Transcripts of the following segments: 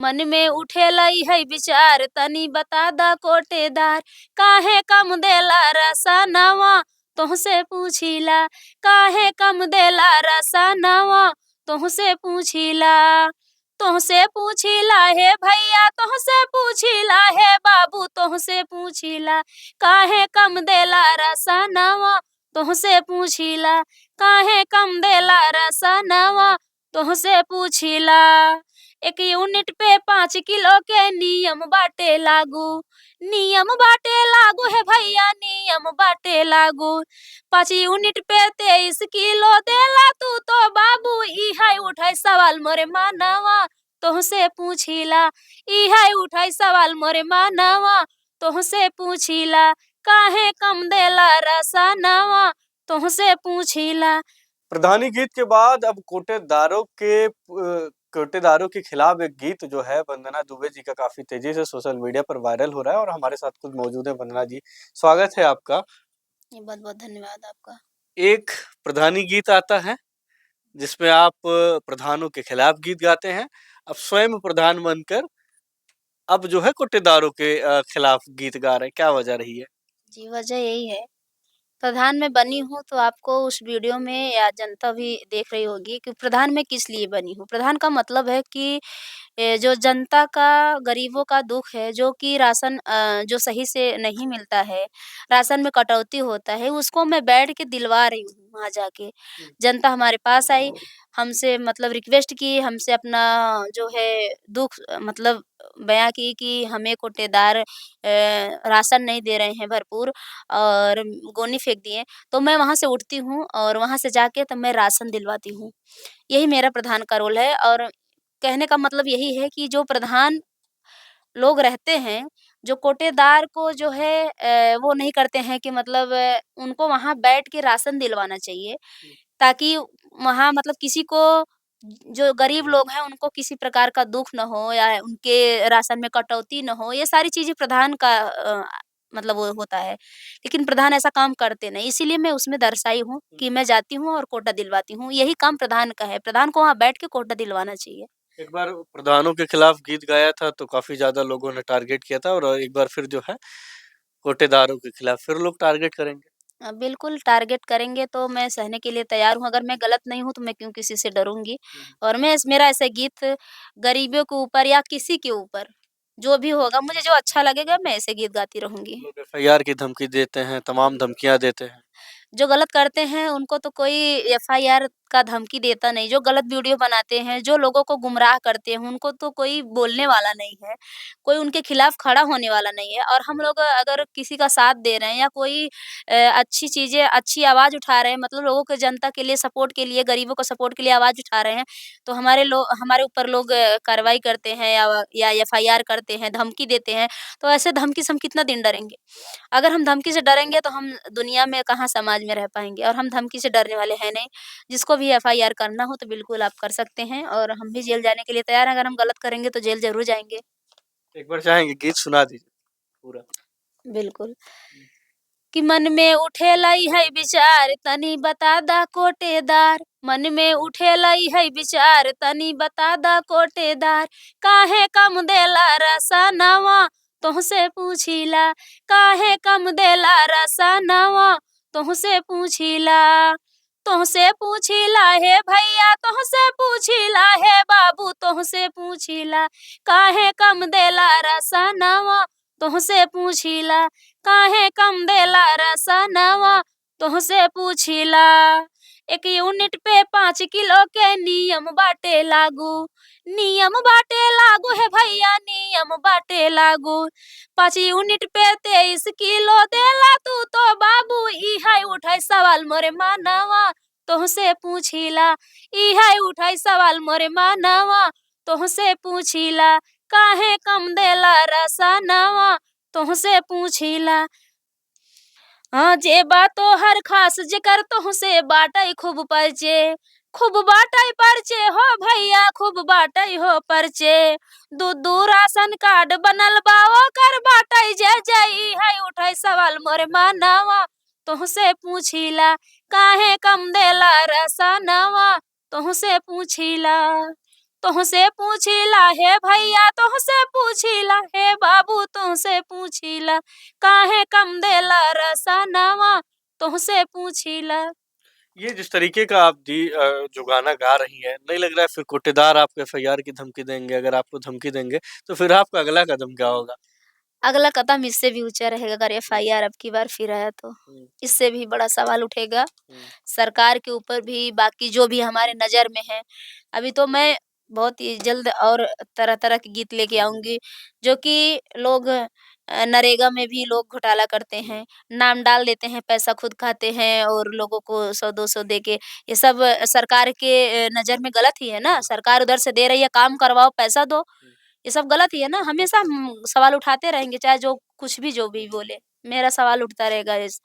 मन में उठेलई है विचार तनी बता दा कोटेदार, काहे कम देला रसनवा तोहसे पूछिला, काहे कम देला रसनवा तोहसे पूछिला। तोहसे पूछिला हे भैया तोहसे पूछिला हे बाबू तोहसे पूछिला, काहे कम देला रसनवा तोहसे पूछिला, काहे कम देला रसनवा तोहसे पूछिला। 1 यूनिट पे 5 किलो के नियम बाटे लागू, नियम बाटे लागू है भैया नियम बाटे लागू। 5 यूनिट पे 23 किलो देला तू तो बाबू, इहाई उठाई सवाल मोरे मानवा तोहसे पूछिला, इहाई उठाई सवाल मोरे मानवा तोहसे पूछिला, काहे कम देला रसनवा तोहसे पूछिला। प्रधानी गीत के बाद अब कोटेदारों के खिलाफ एक गीत जो है वंदना दुबे जी का काफी तेजी से सोशल मीडिया पर वायरल हो रहा है और हमारे साथ खुद मौजूद है। वंदना जी, स्वागत है आपका। बहुत बहुत धन्यवाद आपका। एक प्रधानी गीत आता है जिसमें आप प्रधानों के खिलाफ गीत गाते हैं, अब स्वयं प्रधान बनकर अब जो है कोटेदारों के खिलाफ गीत गा रहे हैं, क्या वजह रही है? जी, वजह यही है, प्रधान मैं बनी हूँ तो आपको उस वीडियो में या जनता भी देख रही होगी कि प्रधान मैं किस लिए बनी हूँ। प्रधान का मतलब है कि जो जनता का, गरीबों का दुःख है, जो कि राशन जो सही से नहीं मिलता है, राशन में कटौती होता है, उसको मैं बैठ के दिलवा रही हूँ वहाँ जाके। जनता हमारे पास आई, हमसे मतलब रिक्वेस्ट की, हमसे अपना जो है दुःख मतलब बयाँ की कि हमें कोटेदार राशन नहीं दे रहे हैं भरपूर और गोनी फेंक दिए। तो मैं वहाँ से उठती हूँ और वहाँ से जाके तब मैं राशन दिलवाती हूँ। यही मेरा प्रधान का रोल है और कहने का मतलब यही है कि जो प्रधान लोग रहते हैं, जो कोटेदार को जो है वो नहीं करते हैं कि मतलब उनको वहाँ बैठ के राशन दिलवाना चाहिए, ताकि वहाँ मतलब किसी को, जो गरीब लोग हैं उनको किसी प्रकार का दुःख ना हो या उनके राशन में कटौती ना हो, ये सारी चीज़ें प्रधान का मतलब वो होता है। लेकिन प्रधान ऐसा काम करते नहीं, इसीलिए मैं उसमें दर्शाई हूँ कि मैं जाती हूँ और कोटा दिलवाती हूँ, यही काम प्रधान का है, प्रधान को वहाँ बैठ के कोटा दिलवाना चाहिए। एक बार प्रधानों के खिलाफ गीत गाया था तो काफी ज्यादा लोगों ने टारगेट किया था और एक बार फिर जो है कोटेदारों के खिलाफ फिर लोग टारगेट करेंगे। बिल्कुल टारगेट करेंगे तो मैं सहने के लिए तैयार हूँ, अगर मैं गलत नहीं हूँ तो मैं क्यों किसी से डरूँगी। और मेरा ऐसा गीत गरीबों के ऊपर या किसी के ऊपर, जो भी होगा मुझे जो अच्छा लगेगा मैं ऐसे गीत गाती रहूँगी। लोग एफआईआर की धमकी देते हैं, तमाम धमकियां देते हैं। जो गलत करते हैं उनको तो कोई एफआईआर का धमकी देता नहीं, जो गलत वीडियो बनाते हैं, जो लोगों को गुमराह करते हैं, उनको तो कोई बोलने वाला नहीं है, कोई उनके खिलाफ खड़ा होने वाला नहीं है। और हम लोग अगर किसी का साथ दे रहे हैं या कोई अच्छी चीज़ें, अच्छी आवाज़ उठा रहे हैं, मतलब लोगों के, जनता के लिए, सपोर्ट के लिए, गरीबों को सपोर्ट के लिए आवाज़ उठा रहे हैं, तो हमारे ऊपर लोग कार्रवाई करते हैं या एफआईआर करते हैं, धमकी देते हैं, तो ऐसे धमकी से हम कितना दिन डरेंगे? अगर हम धमकी से डरेंगे तो हम दुनिया में कहाँ समाज में रह पाएँगे, और हम धमकी से डरने वाले हैं नहीं। जिसको भी एफआईआर करना हो तो बिल्कुल आप कर सकते हैं और हम भी जेल जाने के लिए तैयार हैं, अगर हम गलत करेंगे तो जेल ज़रूर जाएँगे। एक बार चाहेंगे गीत सुना दीजिए पूरा। बिल्कुल। कि मन में उठेलई है विचार तनी बता दा कोटेदार, मन में उठेलई है विचार तनी बता दा कोटेदार, काहे कम देला रसनवा तोहसे पूछिला, काहे कम देला रसनवा तोहसे पूछिला। तोहसे पूछिला हे भैया तोहसे पूछिला हे बाबू तोहसे पूछिला, काहे कम देला रसनवा तोहसे पूछिला, काहे कम देला रसनवा तोहसे पूछिला। 1 यूनिट पे 5 किलो के नियम बाटे लागू, नियम बाटे लागू है भैया नियम बाटे लागू। 5 यूनिट पे 23 किलो देला तू तो बाबू, इहाई उठाई सवाल मोरे मानवा तोहसे पूछिला, इहाई उठाई सवाल मोरे मानवा तोहसे पूछिला, काहे कम देला रसनवा तोहसे पूछिला। हाँ जे बातो हर खास जेकर तोहसे बाटई खूब परचे, खूब बाटई परचे हो भैया खूब बाटई हो परचे। दू राशन कार्ड बनल बा ओकर बाटई जय जय, है उठाई सवाल मोरे मानवा तोहसे पूछिला, काहे कम देला रसनवा तोहसे पूछिला। तुहसे पूछिला हे भैया तुहसे पूछिला हे बाबू तुहसे पूछिला काहे कम देला रसनवा तुहसे पूछिला। ये जिस तरीके का आप जो गाना गा रही हैं, नहीं लग रहा है फिर कोटेदार आपको एफआईआर की धमकी देंगे? अगर आपको धमकी देंगे, तो फिर आपका अगला कदम क्या होगा? अगला कदम इससे भी ऊँचा रहेगा अगर एफआईआर अब की बार फिर आया तो। हुँ, इससे भी बड़ा सवाल उठेगा। हुँ, सरकार के ऊपर भी बाकी जो भी हमारे नज़र में है। अभी तो मैं बहुत ही जल्द और तरह-तरह के गीत लेके हुँ, हुँ, आऊँगी जो कि लोग नरेगा में भी लोग घोटाला करते हुँ, हैं, नाम डाल देते हैं, पैसा खुद खाते हैं और लोगों को 100-200 दे के ये सब सरकार के नज़र में गलत ही है ना। हुँ, सरकार उधर से दे रही है, काम करवाओ, पैसा दो। हुँ। ये सब गलत ही है ना, हमेशा हम सवाल उठाते रहेंगे, चाहे जो भी बोले, मेरा सवाल उठता रहेगा इस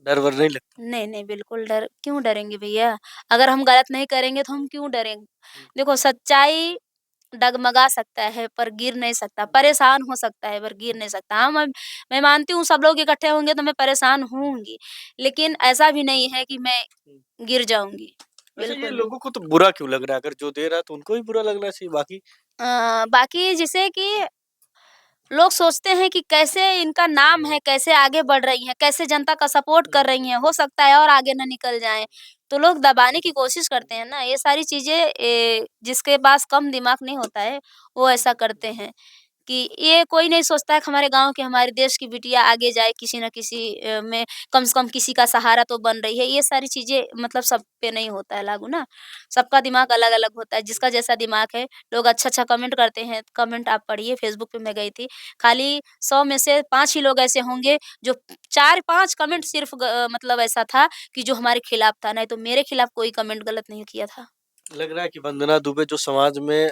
डर-वर नहीं लगता? नहीं, नहीं, बिल्कुल क्यों डरेंगे भैया? अगर हम गलत नहीं करेंगे तो हम क्यों डरेंगे? हुँ, देखो सच्चाई डगमगा सकता है पर गिर नहीं सकता, हुँ, परेशान हो सकता है पर गिर नहीं सकता। हाँ, मैं मानती हूँ सब लोग इकट्ठे होंगे तो मैं परेशान होंगी, लेकिन ऐसा भी नहीं है कि मैं हुँ। गिर जाऊँगी, अच्छा, ये बिल्कुल भी। लोगों को तो बुरा क्यों लग रहा है? अगर जो दे रहा है तो उनको ही बुरा लगना चाहिए, बाकी बाकी जैसे कि लोग सोचते हैं कि कैसे इनका नाम है, कैसे आगे बढ़ रही हैं, कैसे जनता का सपोर्ट हुँ, कर रही हैं, हो सकता है और आगे ना निकल जाएँ। तो लोग दबाने की कोशिश करते हैं ना, ये सारी चीज़ें जिसके पास कम दिमाग नहीं होता है, वो ऐसा करते हैं। कि ये कोई नहीं सोचता है कि हमारे गाँव की, हमारे देश की बिटिया आगे जाए किसी न किसी में कम से कम किसी का सहारा तो बन रही है। ये सारी चीज़ें मतलब सब पे नहीं होता है लागू ना। सबका दिमाग अलग-अलग होता है, जिसका जैसा दिमाग है, लोग अच्छा-अच्छा कमेंट करते हैं। कमेंट आप पढ़िए फेसबुक पे मैं गई थी, खाली 100 में से 5 ही लोग ऐसे होंगे जो 4-5 कमेंट सिर्फ़ मतलब ऐसा था कि जो हमारे खिलाफ था, नहीं तो मेरे खिलाफ कोई कमेंट गलत नहीं किया था। लग रहा है कि वंदना दुबे जो समाज में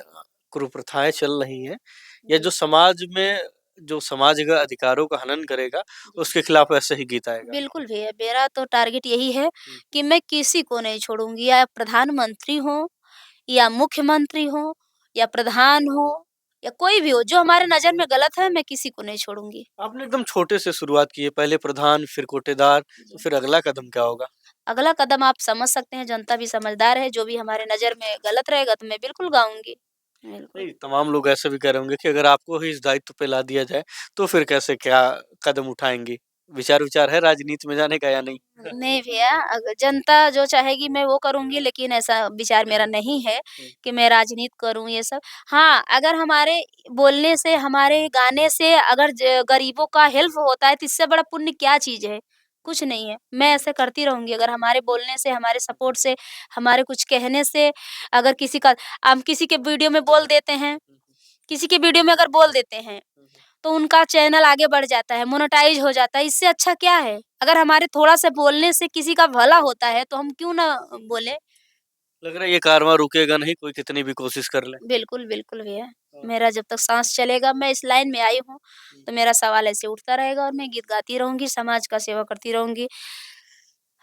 कुप्रथाएँ चल रही हैं, या जी। जो समाज में जो समाज का अधिकारों का हनन करेगा, जी। उसके खिलाफ ऐसे ही गीत आएगा। बिल्कुल भैया, मेरा तो टारगेट यही है हुँ, कि मैं किसी को नहीं छोड़ूँगी, या प्रधानमंत्री हो या मुख्यमंत्री हो या प्रधान हो या कोई भी हो, जो हमारे नज़र में गलत है, मैं किसी को नहीं छोड़ूँगी। आपने एकदम छोटे से शुरुआत की है, पहले प्रधान, फिर कोटेदार, तो जी। फिर अगला कदम क्या होगा? अगला कदम आप समझ सकते हैं, जनता भी समझदार है, जो भी हमारे नज़र में गलत रहेगा तो मैं बिल्कुल गाऊँगी। बिल्कुल। नहीं, तमाम लोग ऐसे भी कह रहे होंगे कि अगर आपको ही इस दायित्व पे ला दिया जाए, तो फिर कैसे क्या कदम उठाएँगी? विचार-विचार है राजनीति में जाने का या नहीं? नहीं भैया, जनता जो चाहेगी मैं वो करूँगी, लेकिन ऐसा विचार मेरा नहीं है हुँ, कि मैं राजनीति करूँ ये सब। हाँ, अगर हमारे बोलने से, हमारे गाने से अगर गरीबों का हेल्प होता है तो इससे बड़ा पुण्य क्या चीज़ है? कुछ नहीं है। मैं ऐसे करती रहूँगी, अगर हमारे बोलने से, हमारे सपोर्ट से, हमारे कुछ कहने से अगर किसी का हम किसी के वीडियो में बोल देते हैं, हुँ, हुँ, किसी के वीडियो में अगर बोल देते हैं हुँ, हुँ। तो उनका चैनल आगे बढ़ जाता है, मोनेटाइज़ हो जाता है, इससे अच्छा क्या है? अगर हमारे थोड़ा-सा बोलने से किसी का भला होता है, तो हम क्यों ना बोलें? लग रहा है ये कारवां रुकेगा नहीं, कोई कितनी भी कोशिश कर ले। बिल्कुल, बिल्कुल भैया। हाँ। मेरा जब तक साँस चलेगा, मैं इस लाइन में आई हूँ, हुँ। तो मेरा सवाल ऐसे उठता रहेगा और मैं गीत गाती रहूँगी, समाज का सेवा करती रहूँगी।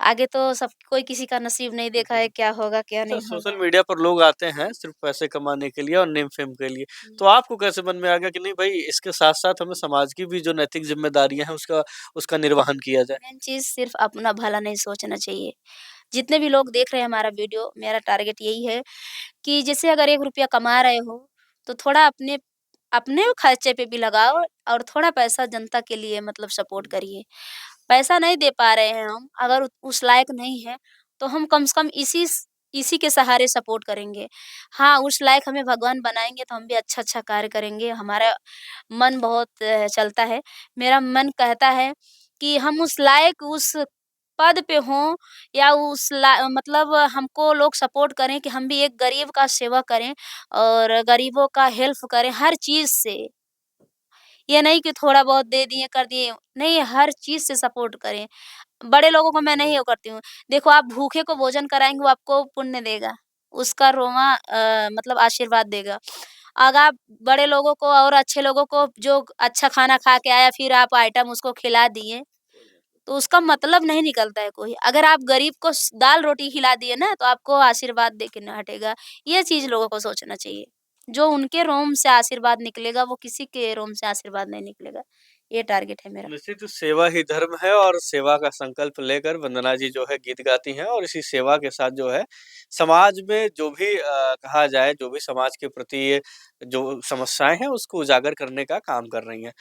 आगे तो सब कोई किसी का नसीब नहीं देखा है, क्या होगा, क्या अच्छा, नहीं सोशल होगा। मीडिया पर लोग आते हैं सिर्फ़ पैसे कमाने के लिए और नेम फ़ेम के लिए। हुँ। तो आपको कैसे मन में आ गया कि नहीं भई इसके साथ-साथ हमें समाज की भी जो नैतिक ज़िम्मेदारियाँ हैं उसका उसका निर्वहन किया जाए? मेन चीज़ सिर्फ़ अपना भला नहीं सोचना चाहिए। जितने भी लोग देख रहे हैं हमारा वीडियो, मेरा टारगेट यही है कि जैसे अगर ₹1 कमा रहे हो, तो थोड़ा अपने अपने खर्चे पे भी लगाओ और थोड़ा पैसा जनता के लिए मतलब सपोर्ट हुँ, करिए। पैसा नहीं दे पा रहे हैं हम, अगर उस लायक नहीं है, तो हम कम से कम इसी के सहारे सपोर्ट करेंगे। हाँ, उस लायक हमें भगवान बनाएँगे तो हम भी अच्छा-अच्छा कार्य करेंगे। हमारा मन बहुत चलता है। मेरा मन कहता है कि हम उस लायक उस पद पे हों या मतलब हमको लोग सपोर्ट करें कि हम भी एक गरीब का सेवा करें और गरीबों का हेल्प करें हर चीज़ से। ये नहीं कि थोड़ा बहुत दे दिए, कर दिए, नहीं हर चीज़ से सपोर्ट करें। बड़े लोगों को मैं नहीं वो करती हूँ। देखो आप भूखे को भोजन कराएँगे वो आपको पुण्य देगा, उसका रोवाँ मतलब आशीर्वाद देगा। अगर आप बड़े लोगों को और अच्छे लोगों को जो अच्छा खाना खा के आया फिर आप आइटम उसको खिला दिए, तो उसका मतलब नहीं निकलता है कोई। अगर आप गरीब को दाल-रोटी खिला दिए ना, तो आपको आशीर्वाद दे के ना हटेगा। ये चीज़ लोगों को सोचना चाहिए। जो उनके रोम से आशीर्वाद निकलेगा, वो किसी के रोम से आशीर्वाद नहीं निकलेगा। ये टारगेट है मेरा। निश्चित सेवा ही धर्म है और सेवा का संकल्प लेकर वंदना जी जो है गीत गाती हैं और इसी सेवा के साथ जो है समाज में जो भी कहा जाए जो भी समाज के प्रति जो समस्याएं हैं उसको उजागर करने का काम कर रही हैं।